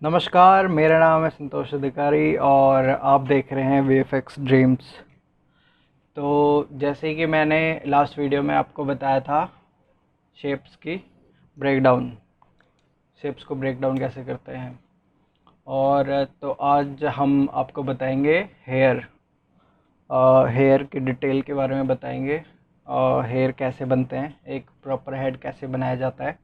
नमस्कार, मेरा नाम है संतोष अधिकारी और आप देख रहे हैं वीएफएक्स ड्रीम्स। तो जैसे कि मैंने लास्ट वीडियो में आपको बताया था शेप्स की ब्रेकडाउन, शेप्स को ब्रेकडाउन कैसे करते हैं। और तो आज हम आपको बताएंगे हेयर की डिटेल के बारे में बताएंगे। हेयर कैसे बनते हैं, एक प्रॉपर हेड कैसे बनाया जाता है।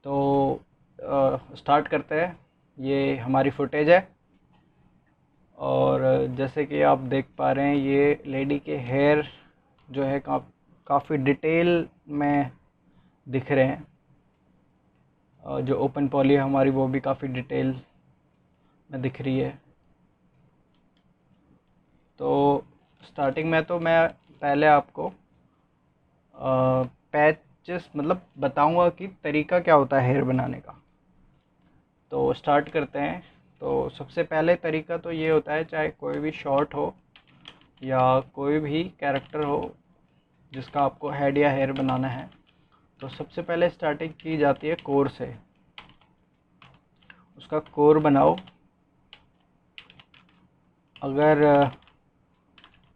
तो स्टार्ट करते हैं। ये हमारी फुटेज है और जैसे कि आप देख पा रहे हैं ये लेडी के हेयर जो है काफ़ी डिटेल में दिख रहे हैं। और जो ओपन पॉली है हमारी वो भी काफ़ी डिटेल में दिख रही है। तो स्टार्टिंग में तो मैं पहले आपको पैचेस मतलब बताऊंगा कि तरीका क्या होता है हेयर बनाने का। तो स्टार्ट करते हैं। तो सबसे पहले तरीका तो ये होता है, चाहे कोई भी शॉर्ट हो या कोई भी कैरेक्टर हो जिसका आपको हेड या हेयर बनाना है, तो सबसे पहले स्टार्टिंग की जाती है कोर से। उसका कोर बनाओ। अगर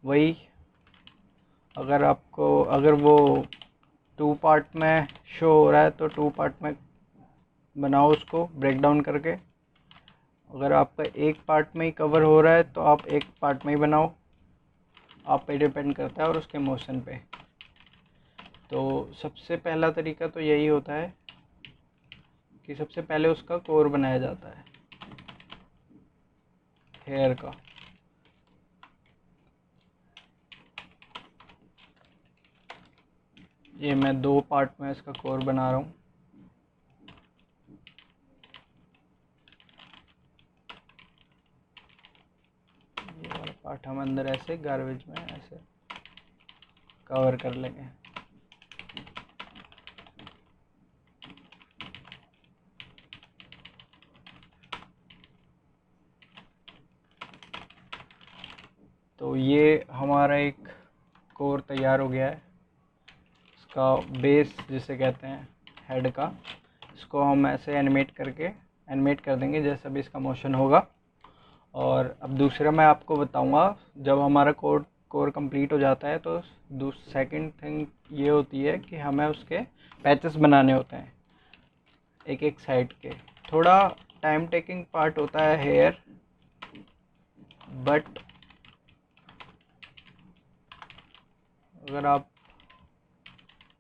वही अगर वो 2 पार्ट में शो हो रहा है तो 2 पार्ट में बनाओ उसको ब्रेक डाउन करके। अगर आपका एक पार्ट में ही कवर हो रहा है तो आप एक पार्ट में ही बनाओ। आप पे डिपेंड करता है और उसके मोशन पे। तो सबसे पहला तरीका तो यही होता है कि सबसे पहले उसका कोर बनाया जाता है हेयर का। ये मैं 2 पार्ट में इसका कोर बना रहा हूँ। ये वाला पार्ट हम अंदर ऐसे गार्बेज में ऐसे कवर कर लेंगे। तो ये हमारा एक कोर तैयार हो गया है। इसका बेस जिसे कहते हैं हेड का, इसको हम ऐसे एनिमेट कर देंगे जैसा भी इसका मोशन होगा। और अब दूसरा मैं आपको बताऊंगा, जब हमारा कोर कंप्लीट हो जाता है तो सेकंड थिंग ये होती है कि हमें उसके पैचेस बनाने होते हैं एक एक साइड के। थोड़ा टाइम टेकिंग पार्ट होता है हेयर, बट अगर आप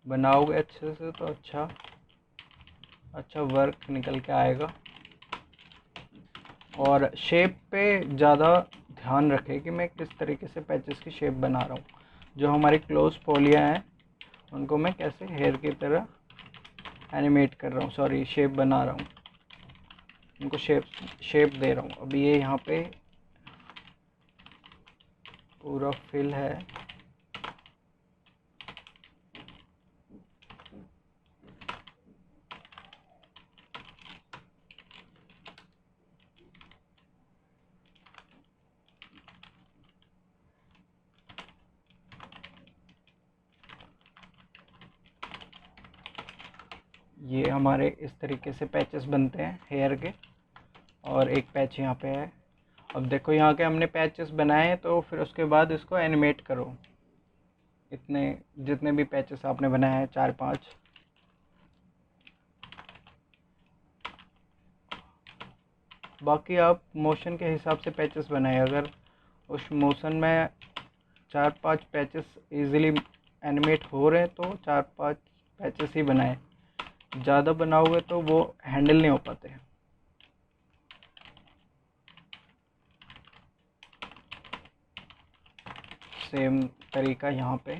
बनाओगे अच्छे से तो अच्छा वर्क निकल के आएगा। और शेप पे ज़्यादा ध्यान रखें कि मैं किस तरीके से पैचेस की शेप बना रहा हूँ। जो हमारी क्लोज पोलियाँ हैं उनको मैं कैसे हेयर की तरह एनिमेट कर रहा हूँ, सॉरी शेप बना रहा हूँ, उनको शेप दे रहा हूँ। अभी ये यहाँ पे पूरा फिल है। ये हमारे इस तरीके से पैचेस बनते हैं हेयर के। और एक पैच यहाँ पे है। अब देखो यहाँ के हमने पैचेस बनाए हैं, तो फिर उसके बाद इसको एनिमेट करो। इतने जितने भी पैचेस आपने बनाए हैं 4-5, बाकी आप मोशन के हिसाब से पैचेस बनाए। अगर उस मोशन में 4-5 पैचेस इजीली एनिमेट हो रहे हैं तो 4-5 पैचेस ही बनाए। ज़्यादा बनाओगे तो वो हैंडल नहीं हो पाते। सेम तरीका यहाँ पे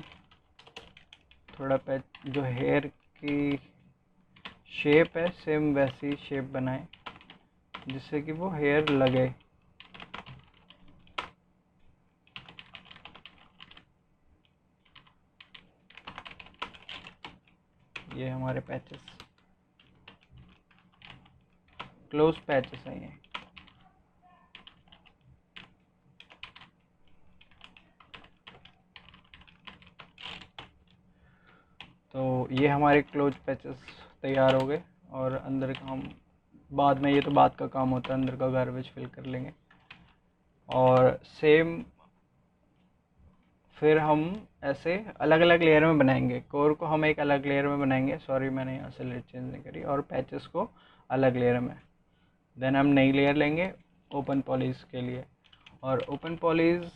थोड़ा पैच, जो हेयर की शेप है सेम वैसी शेप बनाए जिससे कि वो हेयर लगे। ये हमारे पैचेस क्लोज पैचेस हैं ये। तो ये हमारे क्लोज पैचेस तैयार हो गए और अंदर का हम बाद में, ये तो बाद का काम होता है, अंदर का गार्बेज फिल कर लेंगे। और सेम फिर हम ऐसे अलग अलग लेयर में बनाएंगे। कोर को हम एक अलग लेयर में बनाएंगे, सॉरी मैंने यहाँ से लेयर चेंज नहीं करी, और पैचेस को अलग लेयर में। देन हम नई लेयर लेंगे ओपन पॉलीज के लिए। और ओपन पॉलीज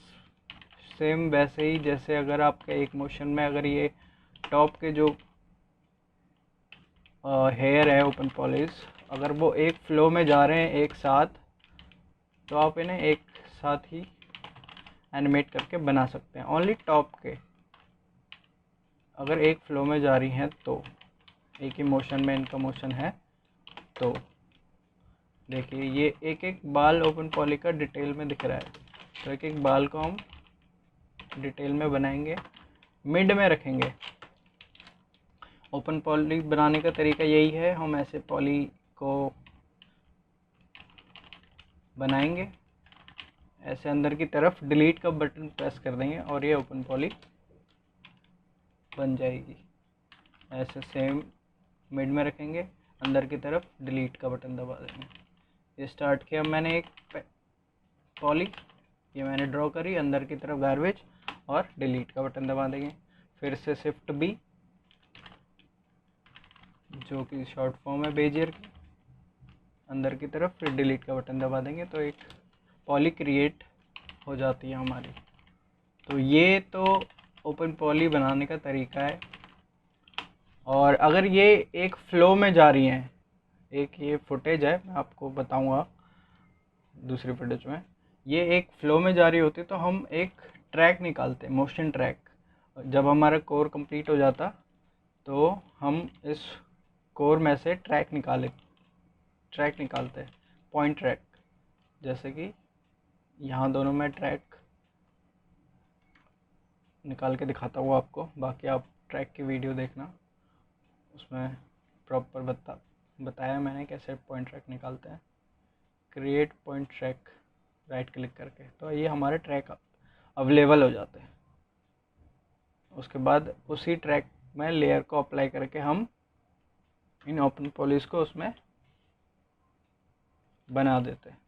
सेम वैसे ही जैसे अगर आपके एक मोशन में अगर ये टॉप के जो हेयर है ओपन पॉलीज, अगर वो एक फ्लो में जा रहे हैं एक साथ, तो आप इन्हें एक साथ ही एनिमेट करके बना सकते हैं। ओनली टॉप के अगर एक फ्लो में जा रही हैं तो, एक ही मोशन में इनका मोशन है तो देखिए ये एक एक बाल ओपन पॉली का डिटेल में दिख रहा है। तो एक एक बाल को हम डिटेल में बनाएंगे, मिड में रखेंगे। ओपन पॉली बनाने का तरीका यही है, हम ऐसे पॉली को बनाएंगे, ऐसे अंदर की तरफ डिलीट का बटन प्रेस कर देंगे और ये ओपन पॉली बन जाएगी। ऐसे सेम मिड में रखेंगे, अंदर की तरफ डिलीट का बटन दबा देंगे। ये स्टार्ट किया मैंने एक पॉली, ये मैंने ड्रॉ करी, अंदर की तरफ गार्बेज और डिलीट का बटन दबा देंगे। फिर से शिफ्ट बी, जो कि शॉर्ट फॉर्म है बेजियर की, अंदर की तरफ, फिर डिलीट का बटन दबा देंगे तो एक पॉली क्रिएट हो जाती है हमारी। तो ये तो ओपन पॉली बनाने का तरीका है। और अगर ये एक फ्लो में जा रही हैं, एक ये फुटेज है, मैं आपको बताऊंगा दूसरी फुटेज में, ये एक फ्लो में जा रही होती तो हम एक ट्रैक निकालते, मोशन ट्रैक। जब हमारा कोर कंप्लीट हो जाता तो हम इस कोर में से ट्रैक निकालते हैं, पॉइंट ट्रैक। जैसे कि यहाँ दोनों में ट्रैक निकाल के दिखाता हूँ आपको, बाकी आप ट्रैक की वीडियो देखना, उसमें प्रॉपर बताया मैंने कैसे पॉइंट ट्रैक निकालते हैं। Create point track right click करके, तो ये हमारे ट्रैक अवेलेबल हो जाते हैं। उसके बाद उसी ट्रैक में लेयर को अप्लाई करके हम इन ओपन पॉलीज को उसमें बना देते हैं।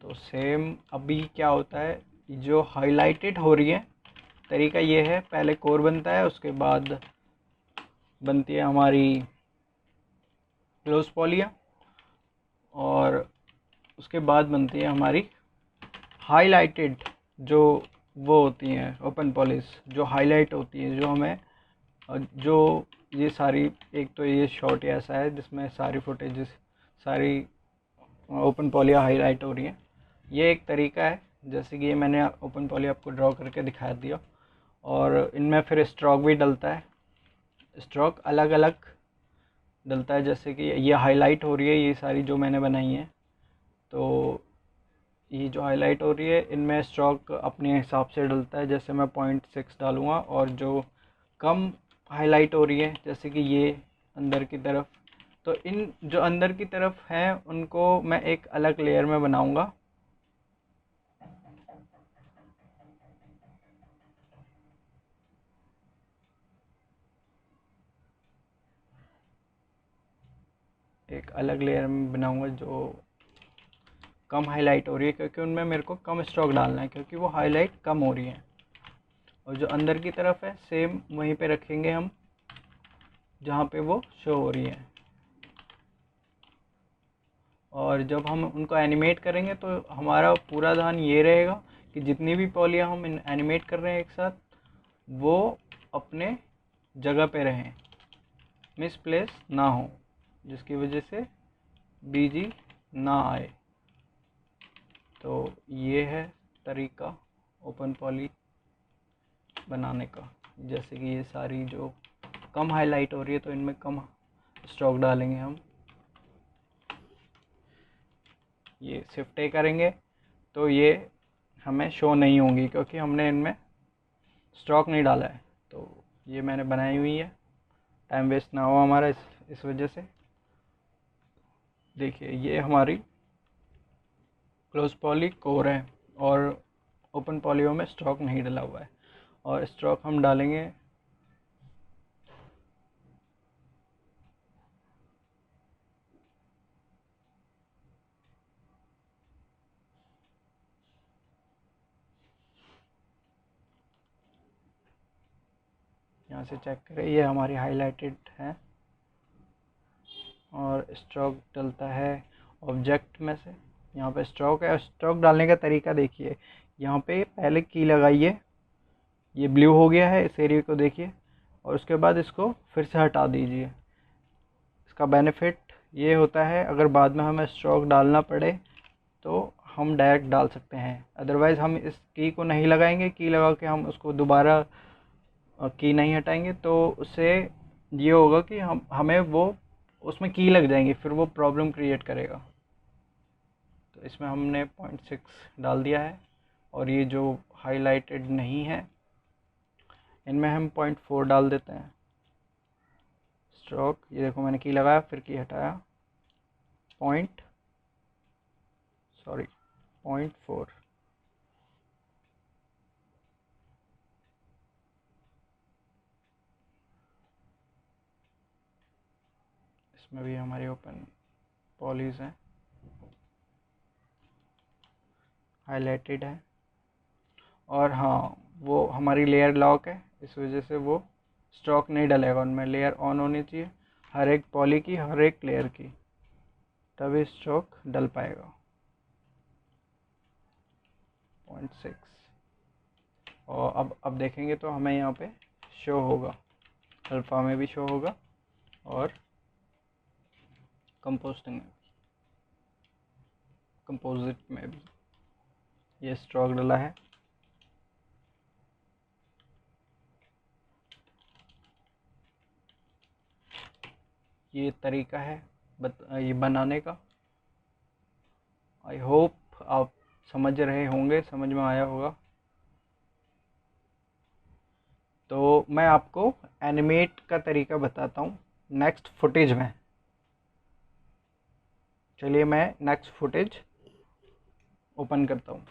तो सेम अभी क्या होता है, जो हाईलाइटेड हो रही है, तरीका ये है, पहले कोर बनता है, उसके बाद बनती है हमारी क्लोज पॉलियाँ, और उसके बाद बनती है हमारी हाईलाइटेड, जो वो होती हैं ओपन पॉलीज जो हाईलाइट होती है, जो हमें जो ये सारी, एक तो ये शॉट ऐसा है जिसमें सारी फुटेजेस, सारी ओपन पॉलियाँ हाईलाइट हो रही हैं। ये एक तरीका है, जैसे कि ये मैंने ओपन पॉली आपको ड्रॉ करके दिखा दिया। और इनमें फिर स्ट्रोक भी डलता है, स्ट्रोक अलग अलग डलता है। जैसे कि ये हाईलाइट हो रही है, ये सारी जो मैंने बनाई है, तो ये जो हाईलाइट हो रही है इनमें स्ट्रोक अपने हिसाब से डलता है। जैसे मैं 0.6 डालूँगा, और जो कम हाईलाइट हो रही है, जैसे कि ये अंदर की तरफ, तो इन जो अंदर की तरफ हैं उनको मैं एक अलग लेयर में बनाऊंगा। एक अलग लेयर में बनाऊंगा जो कम हाईलाइट हो रही है, क्योंकि उनमें मेरे को कम स्ट्रोक डालना है, क्योंकि वो हाईलाइट कम हो रही है। और जो अंदर की तरफ है सेम वहीं पे रखेंगे हम जहाँ पे वो शो हो रही है। और जब हम उनको एनिमेट करेंगे तो हमारा पूरा ध्यान ये रहेगा कि जितनी भी पॉलियाँ हम एनिमेट कर रहे हैं एक साथ, वो अपने जगह पे रहें, मिसप्लेस ना हो, जिसकी वजह से बीजी ना आए। तो ये है तरीका ओपन पॉली बनाने का। जैसे कि ये सारी जो कम हाईलाइट हो रही है तो इनमें कम स्ट्रोक डालेंगे हम, ये शिफ्ट ए करेंगे तो ये हमें शो नहीं होंगी, क्योंकि हमने इनमें स्ट्रोक नहीं डाला है। तो ये मैंने बनाई हुई है, टाइम वेस्ट ना हो हमारा इस वजह से। देखिए ये हमारी क्लोज पॉली कोर है, और ओपन पॉलियों में स्ट्रोक नहीं डला हुआ है। और स्ट्रोक हम डालेंगे यहाँ से चेक करें, ये हमारी हाईलाइटेड है और स्ट्रोक डलता है ऑब्जेक्ट में से। यहाँ पे स्ट्रोक है, स्ट्रोक डालने का तरीका देखिए, यहाँ पे पहले की लगाइए, ये ब्लू हो गया है, इस एरिया को देखिए, और उसके बाद इसको फिर से हटा दीजिए। इसका बेनिफिट ये होता है, अगर बाद में हमें स्ट्रोक डालना पड़े तो हम डायरेक्ट डाल सकते हैं, अदरवाइज़ हम इस की को नहीं लगाएंगे, की लगा के हम उसको दोबारा की नहीं हटाएंगे तो उससे ये होगा कि हमें वो उसमें की लग जाएंगी, फिर वो प्रॉब्लम क्रिएट करेगा। तो इसमें हमने 0.6 डाल दिया है, और ये जो हाईलाइटेड नहीं है इनमें हम 0.4 डाल देते हैं। स्ट्रोक, ये देखो मैंने की लगाया फिर की हटाया, 0.4। इसमें भी हमारी ओपन पॉलीज हैं, हाईलाइटेड है, और हाँ वो हमारी लेयर लॉक है, इस वजह से वो स्ट्रोक नहीं डलेगा उनमें। लेयर ऑन होनी चाहिए हर एक पॉली की, हर एक लेयर की, तभी स्ट्रोक डल पाएगा। 0.6। और अब देखेंगे तो हमें यहाँ पे शो होगा, अल्फ़ा में भी शो होगा और कंपोजिट में भी ये स्ट्रोक डला है। ये तरीका है ये बनाने का। आई होप आप समझ रहे होंगे, समझ में आया होगा। तो मैं आपको एनिमेट का तरीका बताता हूँ नेक्स्ट फुटेज में। चलिए मैं नेक्स्ट फुटेज ओपन करता हूँ।